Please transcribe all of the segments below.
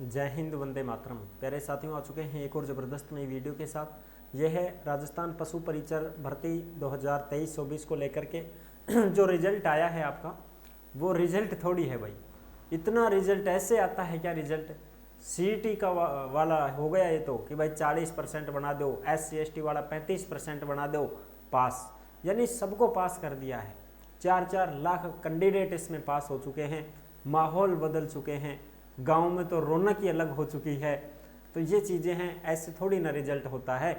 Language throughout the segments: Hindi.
जय हिंद, वंदे मातरम। प्यारे साथियों, आ चुके हैं एक और ज़बरदस्त नई वीडियो के साथ। यह है राजस्थान पशु परिचर भर्ती 2023-24 को लेकर के जो रिजल्ट आया है आपका, वो रिजल्ट थोड़ी है भाई। इतना रिजल्ट ऐसे आता है क्या? रिजल्ट CET का वाला हो गया ये तो कि भाई 40% बना दो, SC ST वाला 35% बना दो, पास। यानी सबको पास कर दिया है। 4-4 लाख कैंडिडेट इसमें पास हो चुके हैं। माहौल बदल चुके हैं, गांव में तो रौनक ही अलग हो चुकी है। तो ये चीज़ें हैं, ऐसे थोड़ी ना रिजल्ट होता है।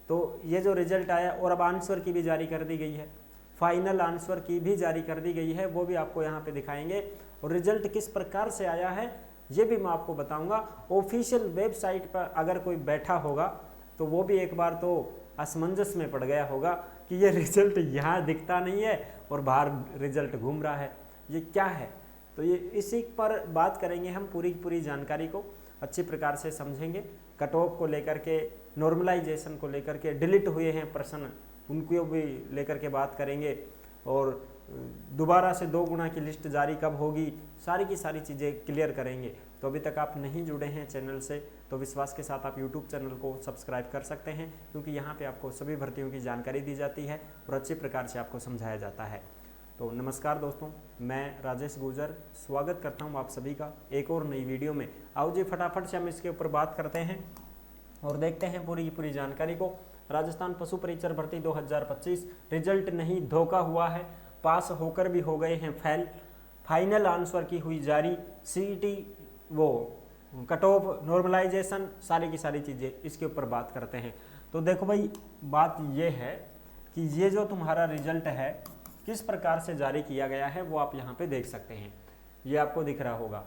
तो ये जो रिजल्ट आया, और अब आंसर की भी जारी कर दी गई है, फाइनल आंसर की भी जारी कर दी गई है, वो भी आपको यहाँ पे दिखाएंगे। और रिजल्ट किस प्रकार से आया है ये भी मैं आपको बताऊंगा। ऑफिशियल वेबसाइट पर अगर कोई बैठा होगा तो वो भी एक बार तो असमंजस में पड़ गया होगा कि ये रिजल्ट यहाँ दिखता नहीं है और बाहर रिजल्ट घूम रहा है, ये क्या है। तो ये इसी पर बात करेंगे हम, पूरी जानकारी को अच्छी प्रकार से समझेंगे। कट ऑफ को लेकर के, नॉर्मलाइजेशन को लेकर के, डिलीट हुए हैं प्रश्न उनको भी लेकर के बात करेंगे। और दोबारा से 2 गुना की लिस्ट जारी कब होगी, सारी की सारी चीज़ें क्लियर करेंगे। तो अभी तक आप नहीं जुड़े हैं चैनल से तो विश्वास के साथ आप YouTube चैनल को सब्सक्राइब कर सकते हैं, क्योंकि यहाँ पे आपको सभी भर्तियों की जानकारी दी जाती है और अच्छी प्रकार से आपको समझाया जाता है। तो नमस्कार दोस्तों, मैं राजेश गुर्जर स्वागत करता हूं आप सभी का एक और नई वीडियो में। आओ जी फटाफट से हम इसके ऊपर बात करते हैं और देखते हैं पूरी जानकारी को। राजस्थान पशु परिचर भर्ती 2025 रिजल्ट नहीं, धोखा हुआ है। पास होकर भी हो गए हैं फेल। फाइनल आंसर की हुई जारी, CET वो कट ऑफ, नॉर्मलाइजेशन, सारी की सारी चीज़ें इसके ऊपर बात करते हैं। तो देखो भाई, बात ये है कि ये जो तुम्हारा रिजल्ट है किस प्रकार से जारी किया गया है वो आप यहाँ पे देख सकते हैं, ये आपको दिख रहा होगा।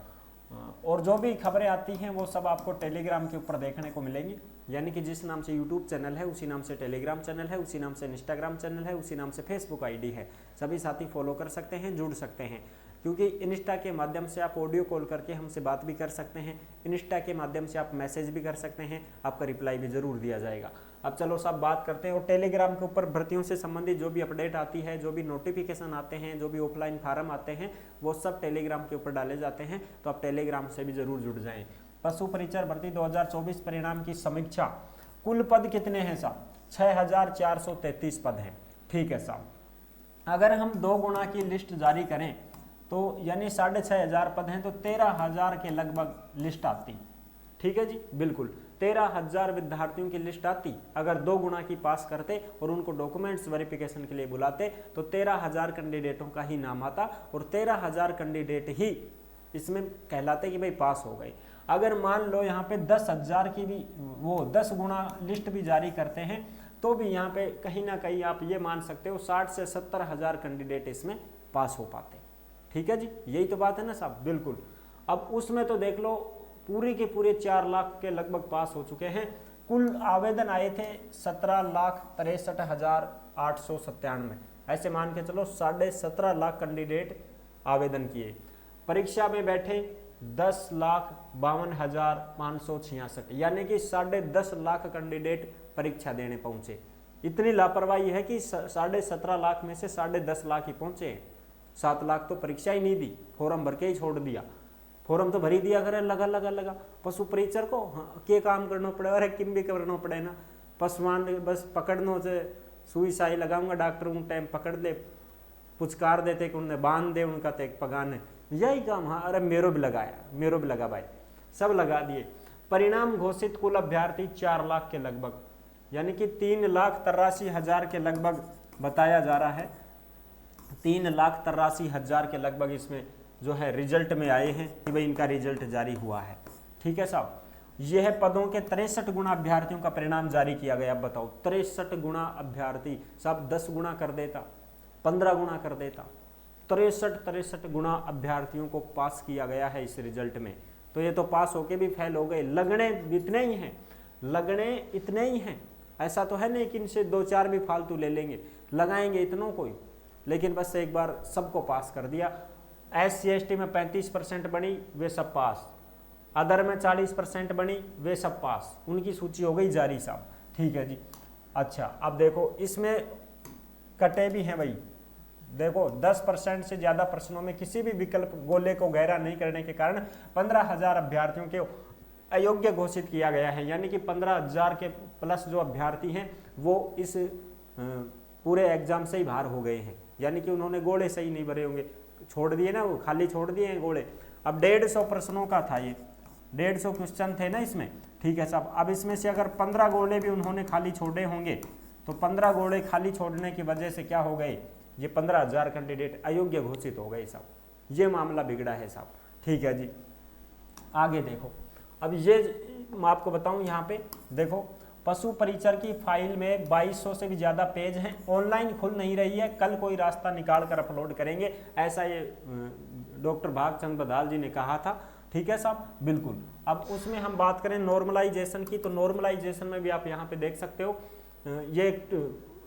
और जो भी खबरें आती हैं वो सब आपको टेलीग्राम के ऊपर देखने को मिलेंगी। यानी कि जिस नाम से यूट्यूब चैनल है उसी नाम से टेलीग्राम चैनल है, उसी नाम से इंस्टाग्राम चैनल है, उसी नाम से फेसबुक ID है। सभी साथी फॉलो कर सकते हैं, जुड़ सकते हैं, क्योंकि इंस्टा के माध्यम से आप ऑडियो कॉल करके हमसे बात भी कर सकते हैं। इंस्टा के माध्यम से आप मैसेज भी कर सकते हैं, आपका रिप्लाई भी जरूर दिया जाएगा। अब चलो सब बात करते हैं। और टेलीग्राम के ऊपर भर्तियों से संबंधित जो भी अपडेट आती है, जो भी नोटिफिकेशन आते हैं, जो भी ऑफलाइन फार्म आते हैं, वो सब टेलीग्राम के ऊपर डाले जाते हैं। तो आप टेलीग्राम से भी जरूर जुड़ जाएं। पशु परिचर भर्ती 2024 परिणाम की समीक्षा। कुल पद कितने हैं साहब? 6433 पद हैं। ठीक है साहब, अगर हम 2 गुना की लिस्ट जारी करें तो यानी 6500 पद हैं, तो 13,000 के लगभग लिस्ट आती। ठीक है जी, बिल्कुल 13,000 विद्यार्थियों की लिस्ट आती। अगर 2 गुना की पास करते और उनको डॉक्यूमेंट्स वेरिफिकेशन के लिए बुलाते तो 13,000 कैंडिडेटों का ही नाम आता और 13,000 कैंडिडेट ही इसमें कहलाते कि भाई पास हो गए। अगर मान लो यहाँ पे 10,000 की भी वो 10 गुना लिस्ट भी जारी करते हैं तो भी यहाँ पे कहीं ना कहीं आप ये मान सकते हो 60 से 70,000 कैंडिडेट इसमें पास हो पाते। ठीक है जी, यही तो बात है ना साहब, बिल्कुल। अब उसमें तो देख लो पूरी के पूरे 4 लाख के लगभग पास हो चुके हैं। कुल आवेदन आए थे 17,63,897। ऐसे मान के चलो 17.5 लाख कैंडिडेट आवेदन किए। परीक्षा में बैठे 10,52,566, यानी कि 10.5 लाख कैंडिडेट परीक्षा देने पहुंचे। इतनी लापरवाही है कि 17.5 लाख में से 10.5 लाख ही पहुंचे। 7 लाख तो परीक्षा ही नहीं दी, फॉर्म भर के ही छोड़ दिया। फॉर्म तो भरी दिया करे, लगा पशु परिचर को के काम करना पड़े, अरे किम भी करना पड़े ना। पशुआन बस पकड़नो से सुई साई लगाऊंगा, डॉक्टर उन टाइम पकड़ दे, पुचकार देते कि उन्हें बांध दे उनका तेक पगाने, यही काम। हाँ, अरे मेरो भी लगा भाई, सब लगा दिए। परिणाम घोषित, कुल अभ्यर्थी 4 लाख के लगभग, यानी कि 3,83,000 के लगभग बताया जा रहा है। 3,83,000 के लगभग इसमें जो है रिजल्ट में आए हैं कि भाई इनका रिजल्ट जारी हुआ है। ठीक है साहब, यह है पदों के 63 गुना अभ्यर्थियों का परिणाम जारी किया गया। अब बताओ 63 गुना अभ्यर्थी, साहब 10 गुना कर देता, 15 गुना कर देता, 63 गुना अभ्यर्थियों को पास किया गया है इस रिजल्ट में। तो ये तो पास होके भी फेल हो गए। लगने इतने ही हैं, ऐसा तो है नहीं कि इनसे 2-4 भी फालतू ले लेंगे, लगाएंगे इतनों को ही। लेकिन बस एक बार सबको पास कर दिया। SC ST में 35% बनी, वे सब पास। अदर में 40% बनी, वे सब पास। उनकी सूची हो गई जारी साहब। ठीक है जी। अच्छा, अब देखो इसमें कटे भी हैं भाई। देखो 10% से ज्यादा प्रश्नों में किसी भी विकल्प गोले को गहरा नहीं करने के कारण 15,000 अभ्यर्थियों के अयोग्य घोषित किया गया है, यानी कि 15,000 के प्लस जो अभ्यर्थी हैं वो इस पूरे एग्जाम से ही बाहर हो गए हैं, यानी कि उन्होंने गोले सही नहीं भरे होंगे, छोड़ दिए ना, वो खाली छोड़ दिए हैं गोले। अब 150 प्रश्नों का था ये, 150 क्वेश्चन थे ना इसमें, ठीक है साहब। अब इसमें से अगर 15 गोले भी उन्होंने खाली छोड़े होंगे तो 15 गोले खाली छोड़ने की वजह से क्या हो गए, ये 15,000 कैंडिडेट अयोग्य घोषित हो गए साहब, ये मामला बिगड़ा है साहब, ठीक है जी। आगे देखो, अब ये मैं आपको बताऊं, यहाँ पे देखो पशु परिचर की फाइल में 2200 से भी ज़्यादा पेज हैं, ऑनलाइन खुल नहीं रही है, कल कोई रास्ता निकाल कर अपलोड करेंगे, ऐसा ये डॉक्टर भागचंद बदाल जी ने कहा था, ठीक है साहब, बिल्कुल। अब उसमें हम बात करें नॉर्मलाइजेशन की, तो नॉर्मलाइजेशन में भी आप यहाँ पे देख सकते हो, ये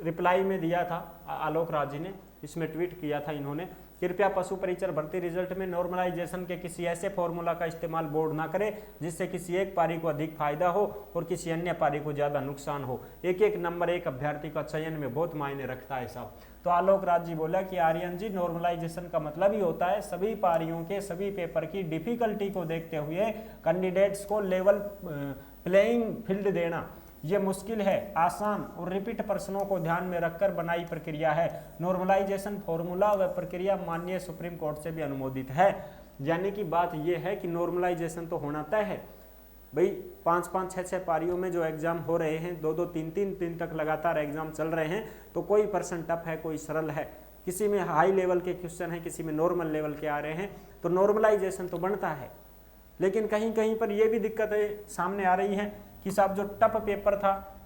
रिप्लाई में दिया था आलोक राज जी ने, इसमें ट्वीट किया था इन्होंने, कृपया पशु परिचर भर्ती रिजल्ट में नॉर्मलाइजेशन के किसी ऐसे फॉर्मूला का इस्तेमाल बोर्ड ना करे जिससे किसी एक पारी को अधिक फायदा हो और किसी अन्य पारी को ज्यादा नुकसान हो। एक एक नंबर एक अभ्यर्थी का चयन में बहुत मायने रखता है साहब। तो आलोक राज जी बोला कि आर्यन जी, नॉर्मलाइजेशन का मतलब ही होता है सभी पारियों के सभी पेपर की डिफिकल्टी को देखते हुए कैंडिडेट्स को लेवल प्लेइंग फील्ड देना। ये मुश्किल है, आसान और रिपीट प्रश्नों को ध्यान में रखकर बनाई प्रक्रिया है। नॉर्मलाइजेशन फॉर्मूला व प्रक्रिया माननीय सुप्रीम कोर्ट से भी अनुमोदित है। यानी कि बात ये है कि नॉर्मलाइजेशन तो होना तय है भाई, 5-5, 6-6 पारियों में जो एग्जाम हो रहे हैं, 2-2, 3-3 दिन तक लगातार एग्जाम चल रहे हैं, तो कोई पर्सन टफ है, कोई सरल है, किसी में हाई लेवल के क्वेश्चन है, किसी में नॉर्मल लेवल के आ रहे हैं, तो नॉर्मलाइजेशन तो बनता है। लेकिन कहीं कहीं पर यह भी दिक्कतें सामने आ रही हैं कि साहब जो टफ पेपर था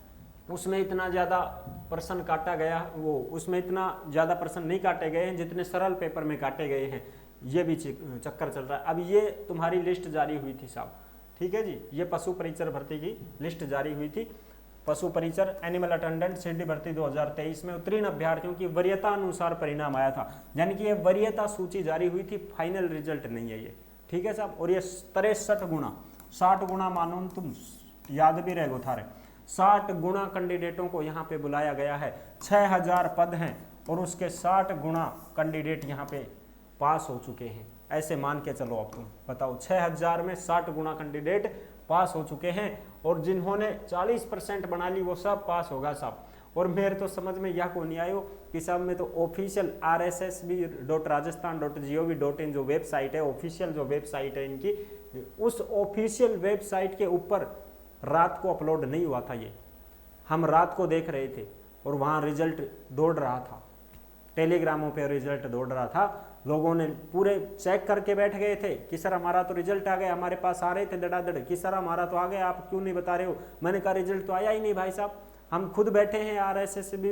उसमें इतना ज़्यादा प्रश्न काटा गया, वो उसमें इतना ज़्यादा प्रश्न नहीं काटे गए हैं जितने सरल पेपर में काटे गए हैं, ये भी चक्कर चल रहा है। अब ये तुम्हारी लिस्ट जारी हुई थी साहब, ठीक है जी, ये पशु परिचर भर्ती की लिस्ट जारी हुई थी। पशु परिचर एनिमल अटेंडेंट सीडी भर्ती 2023 में उत्तीर्ण अभ्यर्थियों की वरीयता अनुसार परिणाम आया था, यानी कि ये वरीयता सूची जारी हुई थी, फाइनल रिजल्ट नहीं है ये, ठीक है साहब। और ये 63 गुना, 60 गुना मानो तुम याद भी रहेगो थारे, 60 गुना कैंडिडेटों को यहाँ पे बुलाया गया है। 6000 पद हैं और उसके 60 गुना कैंडिडेट यहाँ पे पास हो चुके हैं, ऐसे मान के चलो। अब तुम बताओ, 6000 में 60 गुना कैंडिडेट पास हो चुके हैं, और जिन्होंने 40% बना ली वो सब पास होगा साहब। और मेरे तो समझ में यह को नहीं आयो कि साहब में तो ऑफिशियल rssb.rajasthan.gov.in जो वेबसाइट है, ऑफिशियल जो वेबसाइट है इनकी, उस ऑफिशियल वेबसाइट के ऊपर रात को अपलोड नहीं हुआ था ये, हम रात को देख रहे थे और वहाँ रिजल्ट दौड़ रहा था, टेलीग्रामों पे रिजल्ट दौड़ रहा था, लोगों ने पूरे चेक करके बैठ गए थे कि सर हमारा तो रिजल्ट आ गया, हमारे पास आ रहे थे धड़ाधड़ कि सर हमारा तो आ गया, आप क्यों नहीं बता रहे हो। मैंने कहा रिजल्ट तो आया ही नहीं भाई साहब, हम खुद बैठे हैं RSSB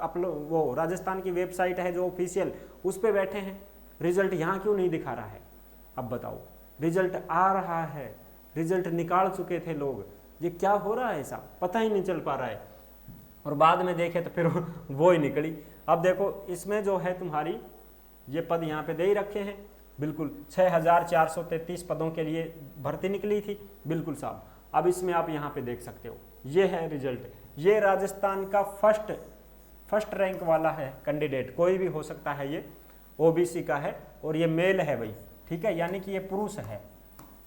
अपलोड, वो राजस्थान की वेबसाइट है जो ऑफिशियल, उस पर बैठे हैं, रिजल्ट यहाँ क्यों नहीं दिखा रहा है। अब बताओ, रिजल्ट आ रहा है, रिजल्ट निकाल चुके थे लोग, ये क्या हो रहा है साहब, पता ही नहीं चल पा रहा है। और बाद में देखे तो फिर वो ही निकली। अब देखो इसमें जो है तुम्हारी ये पद यहाँ पे दे ही रखे हैं, बिल्कुल 6433 पदों के लिए भर्ती निकली थी, बिल्कुल साहब। अब इसमें आप यहाँ पे देख सकते हो, ये है रिजल्ट, ये राजस्थान का फर्स्ट रैंक वाला है कैंडिडेट, कोई भी हो सकता है, ये OBC का है और ये मेल है भाई, ठीक है, यानी कि ये पुरुष है,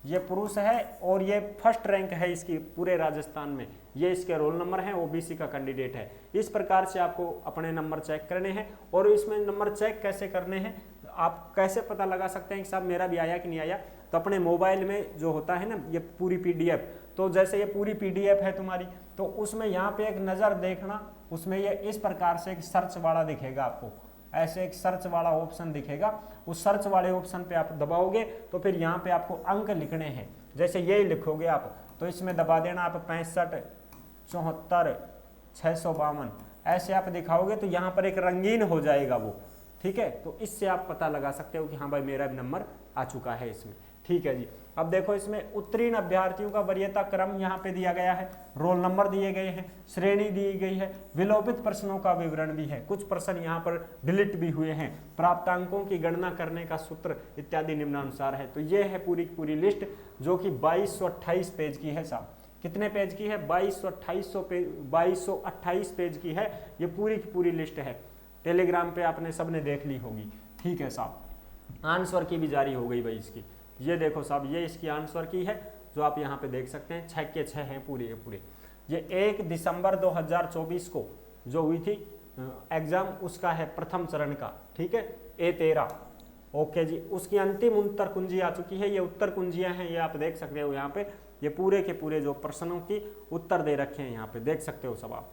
ये पुरुष है और ये फर्स्ट रैंक है इसकी पूरे राजस्थान में, ये इसके रोल नंबर है, OBC का कैंडिडेट है। इस प्रकार से आपको अपने नंबर चेक करने हैं। और इसमें नंबर चेक कैसे करने हैं, आप कैसे पता लगा सकते हैं कि साहब मेरा भी आया कि नहीं आया, तो अपने मोबाइल में जो होता है ना ये पूरी PDF, तो जैसे ये पूरी PDF है तुम्हारी, तो उसमें यहाँ पे एक नज़र देखना, उसमें ये इस प्रकार से एक सर्च वाला दिखेगा आपको, ऐसे एक सर्च वाला ऑप्शन दिखेगा, उस सर्च वाले ऑप्शन पे आप दबाओगे तो फिर यहाँ पे आपको अंक लिखने हैं, जैसे यही लिखोगे आप, तो इसमें दबा देना आप 65, 74, 652 ऐसे आप दिखाओगे तो यहाँ पर एक रंगीन हो जाएगा वो, ठीक है। तो इससे आप पता लगा सकते हो कि हाँ भाई मेरा भी नंबर आ चुका है इसमें, ठीक है जी। अब देखो इसमें उत्तीर्ण अभ्यर्थियों का वरीयता क्रम यहाँ पे दिया गया है, रोल नंबर दिए गए हैं, श्रेणी दी गई है, विलोपित प्रश्नों का विवरण भी है, कुछ प्रश्न यहाँ पर डिलीट भी हुए हैं, प्राप्तांकों की गणना करने का सूत्र इत्यादि निम्नानुसार है। तो ये है पूरी की पूरी लिस्ट जो कि 2228 पेज की है साहब। कितने पेज की है, 2228 पेज की है, ये पूरी की पूरी लिस्ट है। टेलीग्राम पे आपने सबने देख ली होगी, ठीक है साहब। आंसर की भी जारी हो गई भाई इसकी, ये देखो साहब, ये इसकी आंसर की है, जो आप यहाँ पे देख सकते हैं 6 के 6 हैं पूरे के पूरे। ये 1 दिसंबर 2024 को जो हुई थी एग्जाम, उसका है प्रथम चरण का, ठीक है, A13। ओके जी, उसकी अंतिम उत्तर कुंजी आ चुकी है। ये उत्तर कुंजियां हैं, ये आप देख सकते हो यहाँ पे, ये पूरे के पूरे जो प्रश्नों की उत्तर दे रखे हैं यहाँ पे देख सकते हो सब आप,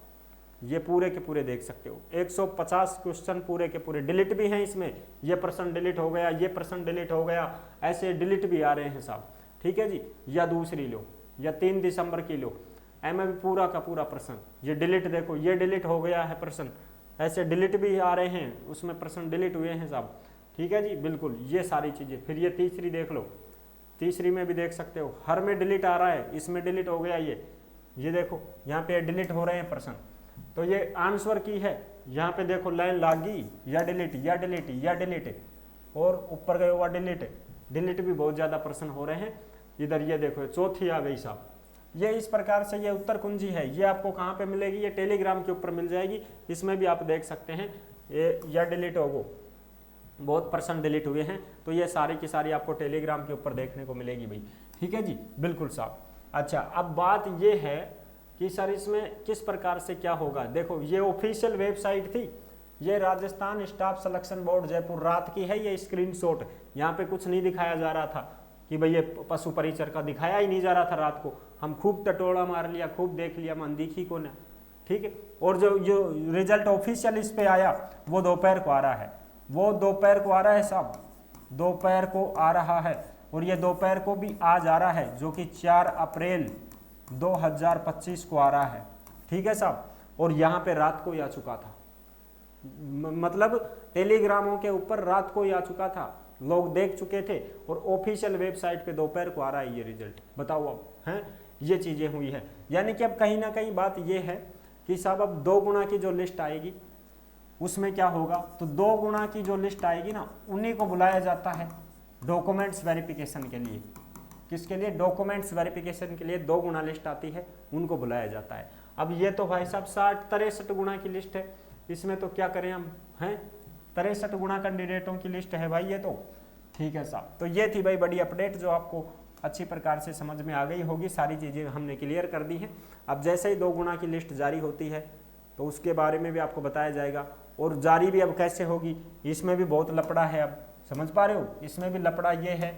ये पूरे के पूरे देख सकते हो। 150 क्वेश्चन पूरे के पूरे, डिलीट भी हैं इसमें, ये प्रश्न डिलीट हो गया, ये प्रश्न डिलीट हो गया, ऐसे डिलीट भी आ रहे हैं साहब, ठीक है जी। या दूसरी लो, या 3 दिसंबर की लो, एम पूरा का पूरा प्रश्न, ये डिलीट देखो, ये डिलीट हो गया है प्रश्न, ऐसे डिलीट भी आ रहे हैं, उसमें प्रश्न डिलीट हुए हैं साहब, ठीक है जी, बिल्कुल ये सारी चीज़ें। फिर ये तीसरी देख लो, तीसरी में भी देख सकते हो, हर में डिलीट आ रहा है, इसमें डिलीट हो गया, ये देखो यहाँ पे डिलीट हो रहे हैं प्रश्न। तो ये आंसर की है, यहाँ पे देखो लाइन लागी या डिलीट या डिलीट या डिलीट, और ऊपर गए हुआ डिलीट, डिलीट भी बहुत ज़्यादा प्रश्न हो रहे हैं। इधर ये देखो चौथी आ गई साहब। ये इस प्रकार से ये उत्तर कुंजी है, ये आपको कहाँ पे मिलेगी, ये टेलीग्राम के ऊपर मिल जाएगी, इसमें भी आप देख सकते हैं। ये या डिलीट होगो, बहुत प्रश्न डिलीट हुए हैं, तो ये सारी की सारी आपको टेलीग्राम के ऊपर देखने को मिलेगी भाई, ठीक है जी, बिल्कुल साहब। अच्छा, अब बात ये है कि सर इसमें किस प्रकार से क्या होगा। देखो ये ऑफिशियल वेबसाइट थी, ये Rajasthan staff selection board Jaipur रात की है, ये स्क्रीनशॉट, यहाँ पे कुछ नहीं दिखाया जा रहा था कि भाई ये पशु परिचर का दिखाया ही नहीं जा रहा था रात को, हम खूब टटोला मार लिया, खूब देख लिया, मन दिखी को ना, ठीक है। और जो रिजल्ट ऑफिशियल इस पे आया वो दोपहर को आ रहा है, वो दोपहर को आ रहा है साहब, दोपहर को आ रहा है, और ये दोपहर को भी आज आ रहा है, जो कि 4 अप्रैल 2025 को आ रहा है, ठीक है साहब। और यहाँ पे रात को ही आ चुका था, मतलब टेलीग्रामों के ऊपर रात को ही आ चुका था, लोग देख चुके थे, और ऑफिशियल वेबसाइट पे दोपहर को आ रहा है ये रिजल्ट। बताओ अब, हैं ये चीज़ें हुई है, यानी कि अब कहीं ना कहीं बात ये है कि साहब अब 2 गुना की जो लिस्ट आएगी उसमें क्या होगा, तो 2 गुना की जो लिस्ट आएगी ना, उन्हीं को बुलाया जाता है डॉक्यूमेंट्स वेरिफिकेशन के लिए। किसके लिए? डॉक्यूमेंट्स वेरिफिकेशन के लिए 2 गुना लिस्ट आती है, उनको बुलाया जाता है। अब ये तो भाई साहब 63 गुना की लिस्ट है, इसमें तो क्या करें हम, हैं 63 गुना कैंडिडेटों की लिस्ट है भाई ये तो, ठीक है साहब। तो ये थी भाई बड़ी अपडेट, जो आपको अच्छी प्रकार से समझ में आ गई होगी, सारी चीज़ें हमने क्लियर कर दी हैं। अब जैसे ही 2 गुना की लिस्ट जारी होती है तो उसके बारे में भी आपको बताया जाएगा, और जारी भी अब कैसे होगी, इसमें भी बहुत लफड़ा है। अब समझ पा रहे हो, इसमें भी लफड़ा ये है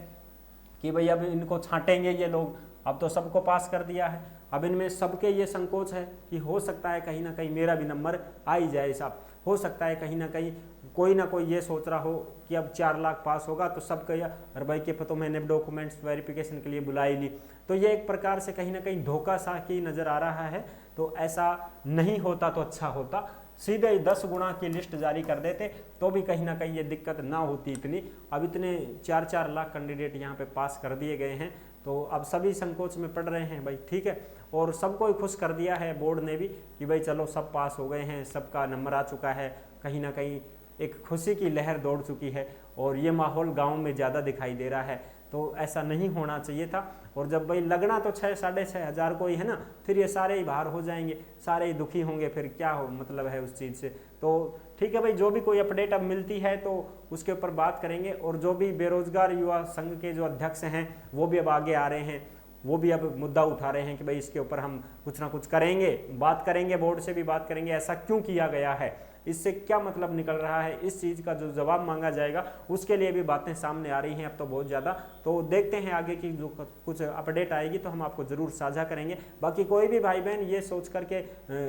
कि भाई अब इनको छांटेंगे ये लोग, अब तो सबको पास कर दिया है, अब इनमें सबके ये संकोच है कि हो सकता है कहीं ना कहीं मेरा भी नंबर आ ही जाए साहब, हो सकता है कहीं ना कहीं कोई ना कोई ये सोच रहा हो कि अब 4 लाख पास होगा तो सब कहिए अरे भाई के तो मैंने डॉक्यूमेंट्स वेरिफिकेशन के लिए बुला ही ली। तो ये एक प्रकार से कहीं ना कहीं धोखा सा की नज़र आ रहा है। तो ऐसा नहीं होता तो अच्छा होता, सीधे ही 10 गुना की लिस्ट जारी कर देते तो भी कहीं ना कहीं ये दिक्कत ना होती इतनी। अब इतने 4-4 लाख कैंडिडेट यहाँ पे पास कर दिए गए हैं, तो अब सभी संकोच में पड़ रहे हैं भाई, ठीक है। और सबको ही खुश कर दिया है बोर्ड ने भी कि भाई चलो सब पास हो गए हैं, सबका नंबर आ चुका है, कहीं ना कहीं एक खुशी की लहर दौड़ चुकी है। और ये माहौल गांव में ज़्यादा दिखाई दे रहा है, तो ऐसा नहीं होना चाहिए था। और जब भाई लगना तो 6-6.5 हज़ार को ही है ना, फिर ये सारे ही बाहर हो जाएंगे, सारे ही दुखी होंगे, फिर क्या हो मतलब है उस चीज़ से। तो ठीक है भाई, जो भी कोई अपडेट अब मिलती है तो उसके ऊपर बात करेंगे। और जो भी बेरोजगार युवा संघ के जो अध्यक्ष हैं वो भी अब आगे आ रहे हैं, वो भी अब मुद्दा उठा रहे हैं कि भाई इसके ऊपर हम कुछ ना कुछ करेंगे, बात करेंगे, बोर्ड से भी बात करेंगे, ऐसा क्यों किया गया है, इससे क्या मतलब निकल रहा है, इस चीज़ का जो जवाब मांगा जाएगा उसके लिए भी बातें सामने आ रही हैं अब तो बहुत ज़्यादा। तो देखते हैं आगे की जो कुछ अपडेट आएगी तो हम आपको ज़रूर साझा करेंगे। बाकी कोई भी भाई बहन ये सोच करके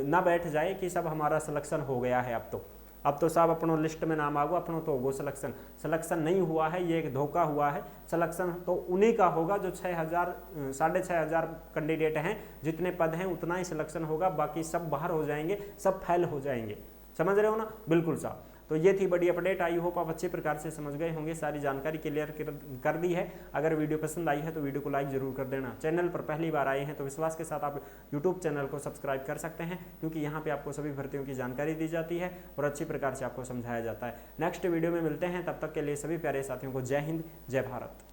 ना बैठ जाए कि सब हमारा सिलेक्शन हो गया है, अब तो साहब अपनों लिस्ट में नाम आ गया, अपनों तो होगो सिलेक्शन नहीं हुआ है, ये एक धोखा हुआ है। सिलेक्शन तो उन्हीं का होगा जो 6,000-6,500 कैंडिडेट हैं, जितने पद हैं उतना ही सिलेक्शन होगा, बाकी सब बाहर हो जाएंगे, सब फेल हो जाएंगे। समझ रहे हो ना, बिल्कुल साहब। तो ये थी बड़ी अपडेट, आई होप आप अच्छे प्रकार से समझ गए होंगे, सारी जानकारी क्लियर कर दी है। अगर वीडियो पसंद आई है तो वीडियो को लाइक जरूर कर देना। चैनल पर पहली बार आए हैं तो विश्वास के साथ आप यूट्यूब चैनल को सब्सक्राइब कर सकते हैं, क्योंकि यहाँ पे आपको सभी भर्तियों की जानकारी दी जाती है और अच्छी प्रकार से आपको समझाया जाता है। नेक्स्ट वीडियो में मिलते हैं, तब तक के लिए सभी प्यारे साथियों को जय हिंद, जय भारत।